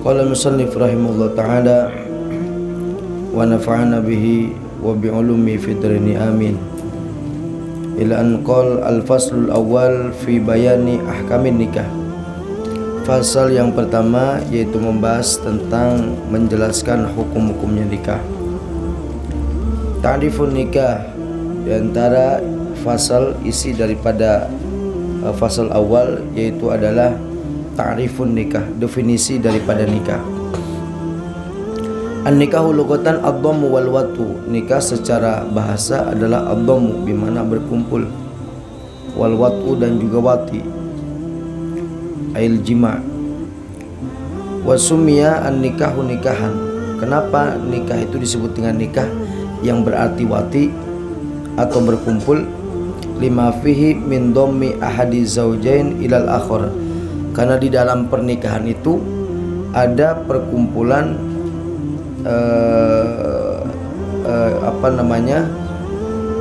Qala musannif rahimahullah ta'ala wa nafa'ana bihi wa bi'ulumi fid darini amin. Ila an qala al-faslul awal fi bayani ahkamin nikah. Fasal yang pertama yaitu membahas tentang menjelaskan hukum-hukumnya nikah. Ta'rifun nikah, di antara fasal isi daripada fasal awal yaitu adalah ta'rifun nikah, definisi daripada nikah. An-nikahu lughatan ad-dhammu wal watu. Nikah secara bahasa adalah ad-dhammu, bermakna berkumpul, wal watu dan juga wati, ail jima'. Wa summiya an-nikahu nikahan. Kenapa nikah itu disebut dengan nikah yang berarti wati atau berkumpul? Lima fihi min dhammi ahadi zaujain ilal akhar. Karena di dalam pernikahan itu ada perkumpulan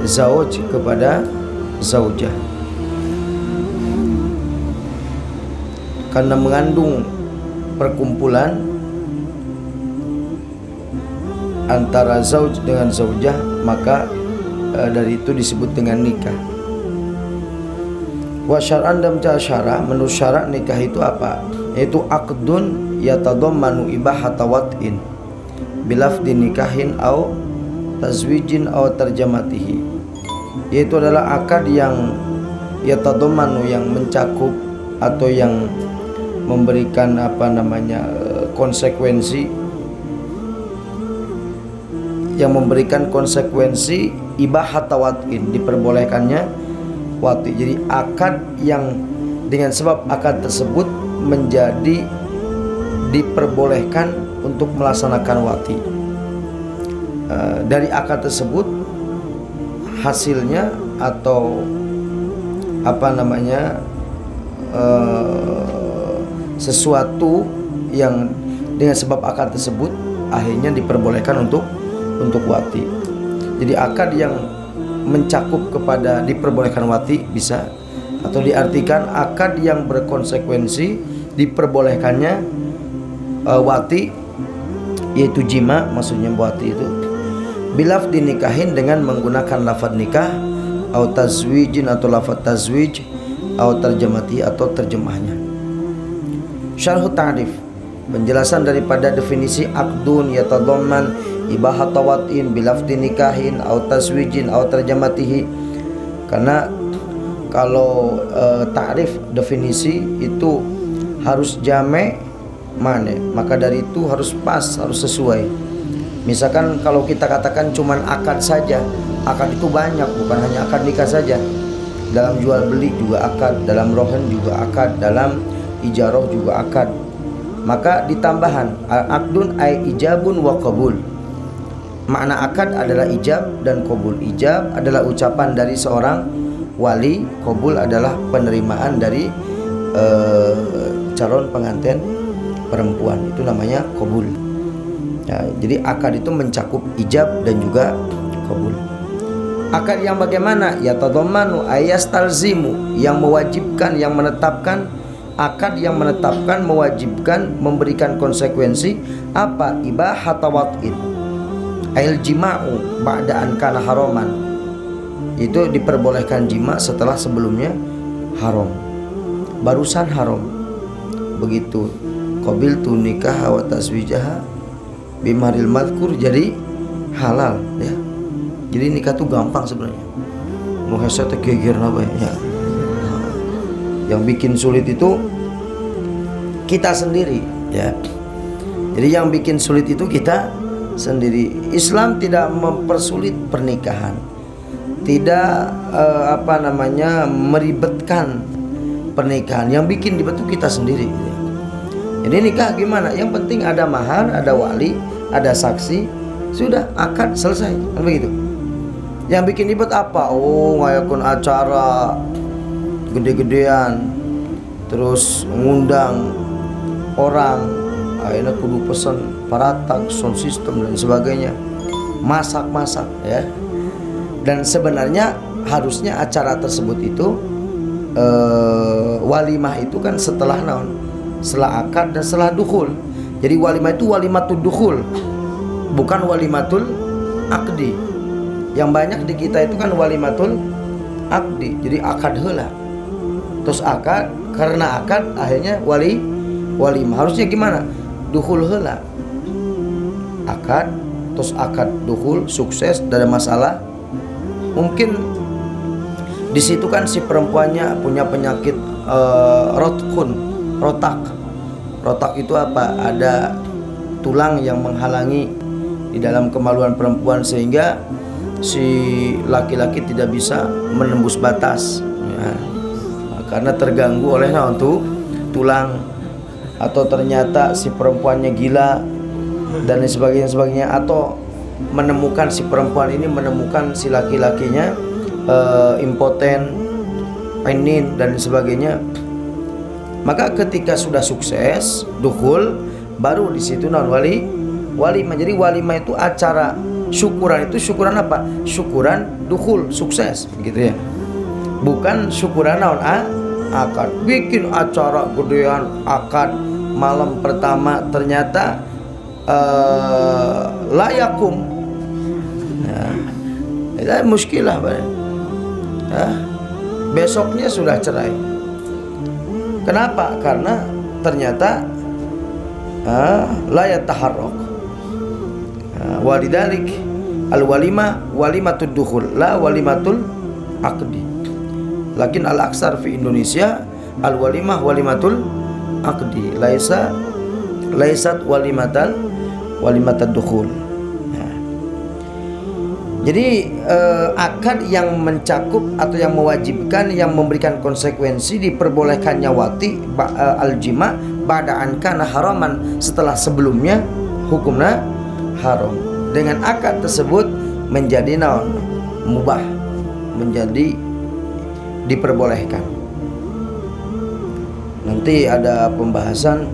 zauj kepada zaujah, karena mengandung perkumpulan antara zauj dengan zaujah, maka dari itu disebut dengan nikah. Wa syar'an dan syara, menurut syarak nikah itu apa? Yaitu aqdun yatadammanu ibahata wat'in bilafdi nikahin au tazwijin au tarjamatihi. Yaitu adalah akad yang yatadammanu, yang mencakup atau yang memberikan konsekuensi, yang memberikan konsekuensi ibahata wat'in, diperbolehkannya wati. Jadi akad yang dengan sebab akad tersebut menjadi diperbolehkan untuk melaksanakan wati. Dari akad tersebut hasilnya atau sesuatu yang dengan sebab akad tersebut akhirnya diperbolehkan untuk wati. Jadi akad yang mencakup kepada diperbolehkan wati bisa, atau diartikan akad yang berkonsekuensi diperbolehkannya wati, yaitu jima, maksudnya wati itu bilaf dinikahin, dengan menggunakan lafaz nikah, atau tazwijin atau lafaz tazwij, atau terjemati atau terjemahnya. Syarh ta'rif, penjelasan daripada definisi aqdun yatadamman ibahata wat'in bilafdi nikahin au taswijin au tarjamatihi. Karena kalau ta'rif definisi itu harus jame' mane, maka dari itu harus pas, harus sesuai. Misalkan kalau kita katakan cuman akad saja, akad itu banyak, bukan hanya akad nikah saja. Dalam jual beli juga akad, dalam rohen juga akad, dalam ijarah juga akad. Maka ditambahan aqdun ay ijabun wa qabul. Makna akad adalah ijab dan qabul. Ijab adalah ucapan dari seorang wali, qabul adalah penerimaan dari calon pengantin perempuan, itu namanya qabul. Ya, jadi akad itu mencakup ijab dan juga qabul. Akad yang bagaimana? Ya tadammanu ayastalzimu, yang mewajibkan, yang menetapkan. Akad yang menetapkan, mewajibkan, memberikan konsekuensi apa? Ibahata wat'in ail jima'u ba'da'an kana haraman. Itu diperbolehkan jima setelah sebelumnya haram, barusan haram. Begitu qabiltu nikah wa taswijaha bimaril madhkur, jadi halal ya. Jadi nikah tuh gampang sebenarnya. Mau heset geger apa ya. Yang bikin sulit itu kita sendiri ya. Jadi yang bikin sulit itu kita sendiri. Islam tidak mempersulit pernikahan, tidak meribetkan pernikahan. Yang bikin ribet itu kita sendiri. Jadi nikah gimana? Yang penting ada mahar, ada wali, ada saksi, sudah akad selesai, kan begitu. Yang bikin ribet apa? Ngayakun acara gede-gedean, terus ngundang orang, akhirnya kudu pesen paratak, sound system dan sebagainya, masak-masak ya. Dan sebenarnya harusnya acara tersebut itu walimah itu kan setelah naon, setelah akad dan setelah dukhul. Jadi walimah itu walimatul dukhul, bukan walimatul akdi. Yang banyak di kita itu kan walimatul akdi, jadi akad heula. Terus akad, karena akad akhirnya walimah. Harusnya gimana? Dukhul heula. Akad, terus akad dukhul sukses, tidak ada masalah. Mungkin di situ kan si perempuannya punya penyakit rotak itu apa? Ada tulang yang menghalangi di dalam kemaluan perempuan sehingga si laki-laki tidak bisa menembus batas ya, karena terganggu oleh tulang. Atau ternyata si perempuannya gila dan sebagainya, atau menemukan si perempuan ini menemukan si laki-lakinya impoten, penin dan sebagainya. Maka ketika sudah sukses dukhul, baru di situ walimah. Jadi walimah itu acara syukuran. Itu syukuran apa? Syukuran dukhul sukses gitu ya. Bukan syukuran akad. Bikin acara gedean akad malam pertama ternyata layakum. Itu muskilah besoknya sudah cerai. Kenapa? Karena ternyata la yataharrak. Walidalik al-walimah walimatud dukhul la walimatul aqdi. Lakin al-aksar fi Indonesia al-walimah walimatul aqdi. Laisat walimatud dukhul. Jadi akad yang mencakup atau yang mewajibkan, yang memberikan konsekuensi diperbolehkannya wati al-jima ba'da'an kana haraman, setelah sebelumnya hukumnya haram. Dengan akad tersebut menjadi mubah, menjadi diperbolehkan. Nanti ada pembahasan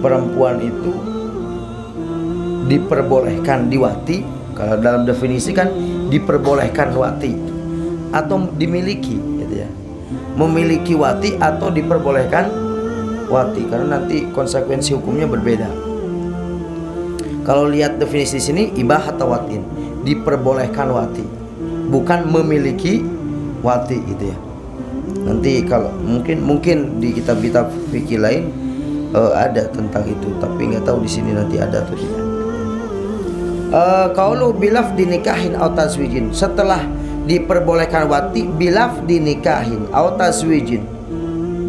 perempuan itu diperbolehkan diwati. Kalau dalam definisi kan diperbolehkan wati atau dimiliki gitu ya. Memiliki wati atau diperbolehkan wati, karena nanti konsekuensi hukumnya berbeda. Kalau lihat definisi di sini ibahat watin, diperbolehkan wati, bukan memiliki wati gitu ya. Nanti kalau mungkin di kitab-kitab fikih lain ada tentang itu, tapi nggak tahu di sini nanti ada atau tidak. Qaulu bilaf dinikahin atau tazwijin, setelah diperbolehkan wati bilaf dinikahin atau tazwijin,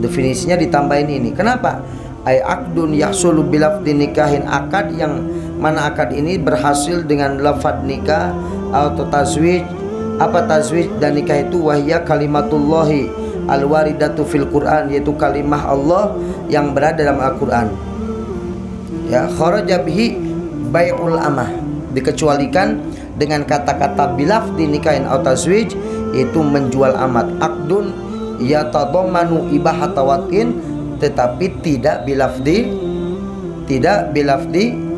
definisinya ditambahin ini. Kenapa? Ay akdun yahsulu bilaf dinikahin, akad yang mana akad ini berhasil dengan lafad nikah atau tazwij. Apa tazwij dan nikah itu? Wahya kalimatullahi al-waridatu fil Quran, yaitu kalimah Allah yang berada dalam Al-Quran. Ya, kharaja bihi bai'ul amah, dikecualikan dengan kata-kata bilaf dinikahin atau tazwij, yaitu menjual amat. Akdun yatadammanu ibahata watin, tetapi tidak bilafdi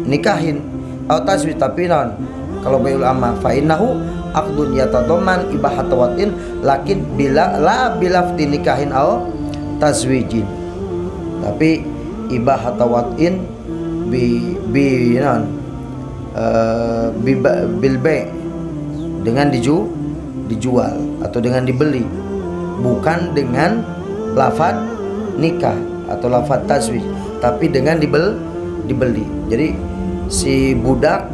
nikahin atau tazwij, tapi kalau bai'ul amah fa innahu aqdun yatadamman ibahata watin, lakin bila la bilafdi nikahin atau tazwijin, tapi ibahata watin bilbe, dengan dijual atau dengan dibeli, bukan dengan lafad nikah atau lafad tazwij, tapi dengan dibeli. Jadi si budak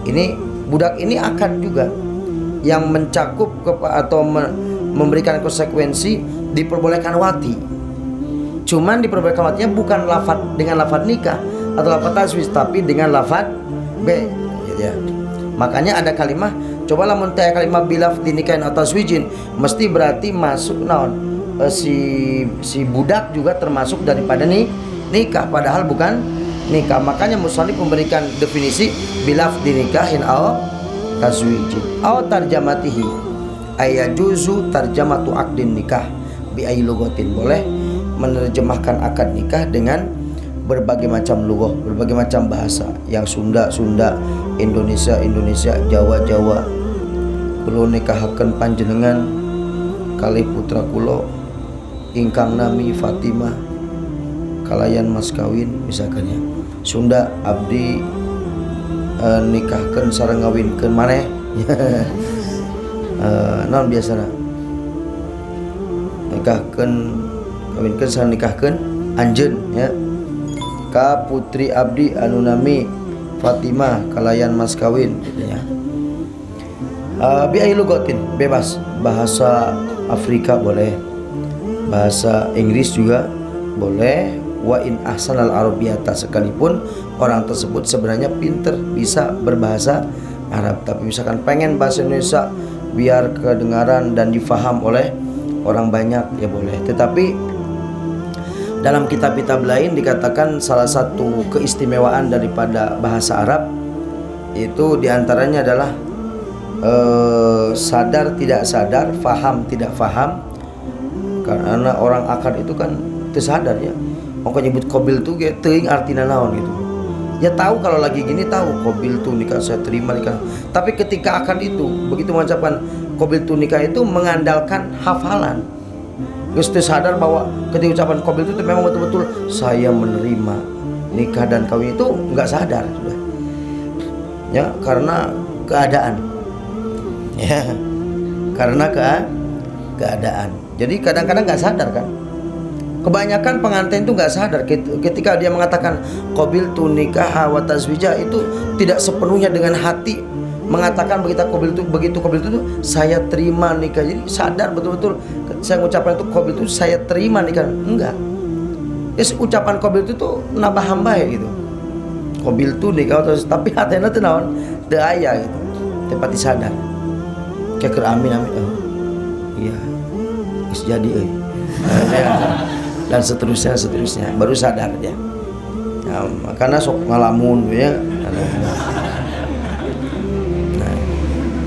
ini akad juga yang mencakup atau memberikan konsekuensi diperbolehkan wati. Cuman diperbolehkan watinya bukan dengan lafad nikah atau lafad tazwij, tapi dengan lafad B ya. Makanya ada kalimah, cobalah mentaya kalimah bilaf dinikahin atau tazwijin, mesti berarti masuk si budak juga termasuk daripada nikah, padahal bukan nikah. Makanya musannif memberikan definisi bilaf dinikahin atau tazwijin atau tarjamatihi, ayajuzu tarjamatu aqdin nikah bi ayyi lughatin, boleh menerjemahkan akad nikah dengan berbagai macam lughah, berbagai macam bahasa, yang Sunda, Indonesia, Jawa. Kulo nikahaken panjenengan kalih putra kulo ingkang nami Fatimah kalayan mas kawin misalkan ya. Sunda abdi nikahkeun sareng ngawinkeun maneh. Naon biasana nikahkeun kawinkeun sareng nikahkeun anjeun ya. Ka putri abdi anu nami Fatimah kalayan mas kawin gitu ya. Bi ai lugatin bebas, bahasa Afrika boleh, bahasa Inggris juga boleh, wa in ahsanal arabiyata, sekalipun orang tersebut sebenarnya pinter bisa berbahasa Arab, tapi misalkan pengen bahasa Indonesia biar kedengaran dan difaham oleh orang banyak ya boleh. Tetapi dalam kitab-kitab lain dikatakan salah satu keistimewaan daripada bahasa Arab itu diantaranya adalah sadar tidak sadar, faham tidak faham. Karena orang akad itu kan tersadar ya, mau nyebut kobil tuh kayak teuing artina naon gitu. Ya tahu kalau lagi gini tahu kobil tuh nikah saya terima nikah. Tapi ketika akad itu begitu mengucapkan kobil tuh nikah itu mengandalkan hafalan. Terus sadar bahwa ketika ucapan kobil itu memang betul-betul saya menerima nikah dan kawin, itu nggak sadar sudah. Ya karena keadaan. Ya karena keadaan. Jadi kadang-kadang nggak sadar kan. Kebanyakan pengantin itu nggak sadar ketika dia mengatakan qabil tu nikah wa tazwija, itu tidak sepenuhnya dengan hati mengatakan begitu qabil itu saya terima nikah. Jadi sadar betul-betul saya mengucapkan itu qabil itu saya terima nikah. Enggak. Yes, ucapan qabil itu tuh nambah hamba ya gitu. Qabil tu nikah tapi hatena teh naon? Teu aya gitu. Teu pati sadar. Keker amin amin. Oh, iya. Geus jadi euy. Dan seterusnya baru sadar ya. Nah, makanya sok ngalamun ya. Nah,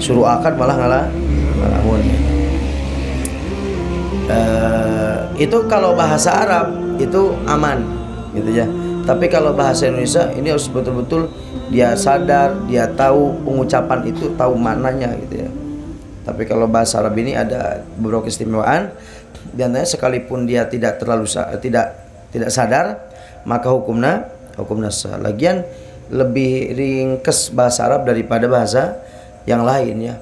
suruh akad malah ngalamun. Itu kalau bahasa Arab itu aman gitu ya. Tapi kalau bahasa Indonesia ini harus betul-betul dia sadar, dia tahu pengucapan itu, tahu maknanya gitu ya. Tapi kalau bahasa Arab ini ada beberapa keistimewaan. Di antaranya sekalipun dia tidak terlalu tidak sadar, maka hukumnya sah. Lagian lebih ringkes bahasa Arab daripada bahasa yang lain ya.